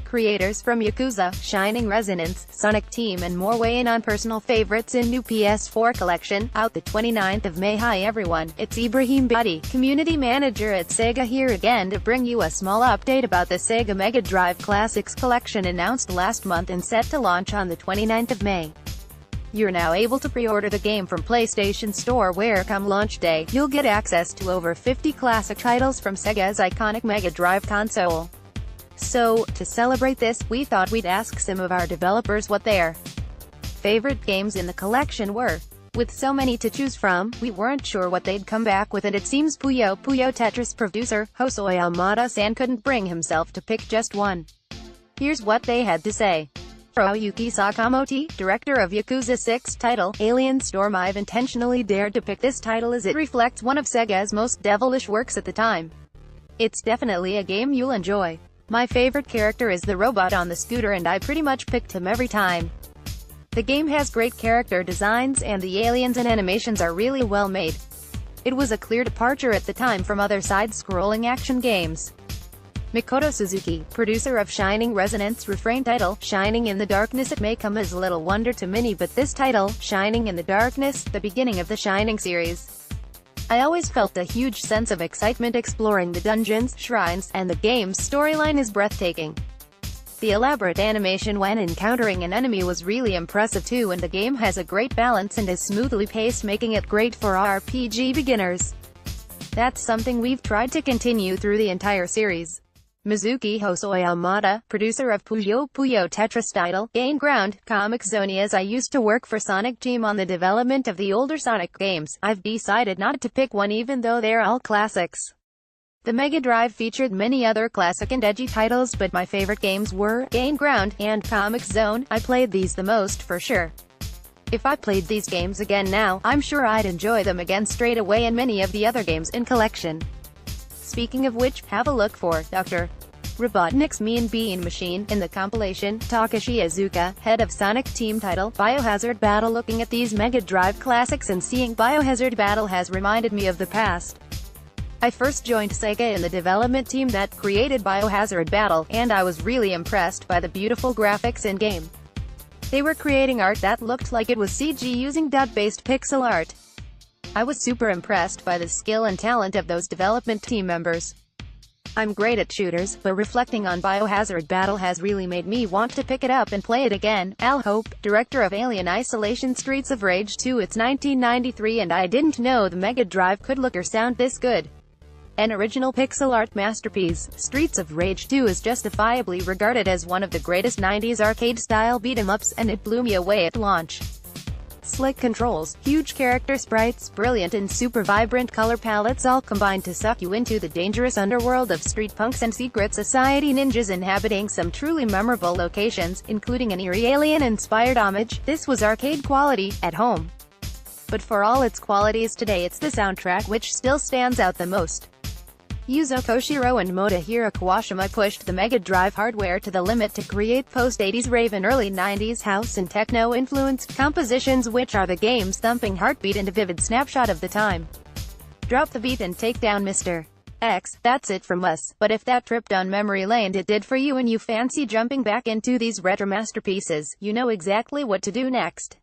creators from Yakuza, Shining Resonance, Sonic Team and more weigh in on personal favorites in new PS4 collection, out the 29th of May. Hi everyone, it's Ibrahim Bhatti, community manager at Sega here again to bring you a small update about the Sega Mega Drive Classics collection announced last month and set to launch on the 29th of May. You're now able to pre-order the game from PlayStation Store where, come launch day, you'll get access to over 50 classic titles from Sega's iconic Mega Drive console. So, to celebrate this, we thought we'd ask some of our developers what their favorite games in the collection were. With so many to choose from, we weren't sure what they'd come back with, and it seems Puyo Puyo Tetris producer, Hosoi Yamada-san couldn't bring himself to pick just one. Here's what they had to say. Yuki Sakamoto, director of Yakuza 6 title, Alien Storm. I've intentionally dared to pick this title as it reflects one of Sega's most devilish works at the time. It's definitely a game you'll enjoy. My favorite character is the robot on the scooter and I pretty much picked him every time. The game has great character designs and the aliens and animations are really well made. It was a clear departure at the time from other side-scrolling action games. Makoto Suzuki, producer of Shining Resonance refrain title, Shining in the Darkness. It may come as a little wonder to many, but this title, Shining in the Darkness, the beginning of the Shining series. I always felt a huge sense of excitement exploring the dungeons, shrines, and the game's storyline is breathtaking. The elaborate animation when encountering an enemy was really impressive too, and the game has a great balance and is smoothly paced, making it great for RPG beginners. That's something we've tried to continue through the entire series. Mizuki Hosoi Yamada, producer of Puyo Puyo Tetris title, gained ground, Comic Zone. As I used to work for Sonic Team on the development of the older Sonic games, I've decided not to pick one even though they're all classics. The Mega Drive featured many other classic and edgy titles, but my favorite games were Gain Ground and Comic Zone. I played these the most for sure. If I played these games again now, I'm sure I'd enjoy them again straight away, and many of the other games in collection. Speaking of which, have a look for Dr. Robotnik's Mean Bean Machine in the compilation, Takashi Iizuka, head of Sonic Team title, Biohazard Battle. Looking at these Mega Drive classics and seeing Biohazard Battle has reminded me of the past. I first joined Sega in the development team that created Biohazard Battle, and I was really impressed by the beautiful graphics in-game. They were creating art that looked like it was CG using dot-based pixel art. I was super impressed by the skill and talent of those development team members. I'm great at shooters, but reflecting on Biohazard Battle has really made me want to pick it up and play it again. Al Hope, director of Alien Isolation Streets of Rage 2. It's 1993 and I didn't know the Mega Drive could look or sound this good. An original pixel art masterpiece, Streets of Rage 2 is justifiably regarded as one of the greatest 90s arcade-style beat-em-ups, and it blew me away at launch. Slick controls, huge character sprites, brilliant and super vibrant color palettes all combined to suck you into the dangerous underworld of street punks and secret society ninjas inhabiting some truly memorable locations, including an eerie alien-inspired homage. This was arcade quality, at home. But for all its qualities today, it's the soundtrack which still stands out the most. Yuzo Koshiro and Motohiro Kawashima pushed the Mega Drive hardware to the limit to create post-80s rave and early 90s house and techno-influenced compositions which are the game's thumping heartbeat and a vivid snapshot of the time. Drop the beat and take down Mr. X. That's it from us, but if that trip down memory lane it did for you and you fancy jumping back into these retro masterpieces, you know exactly what to do next.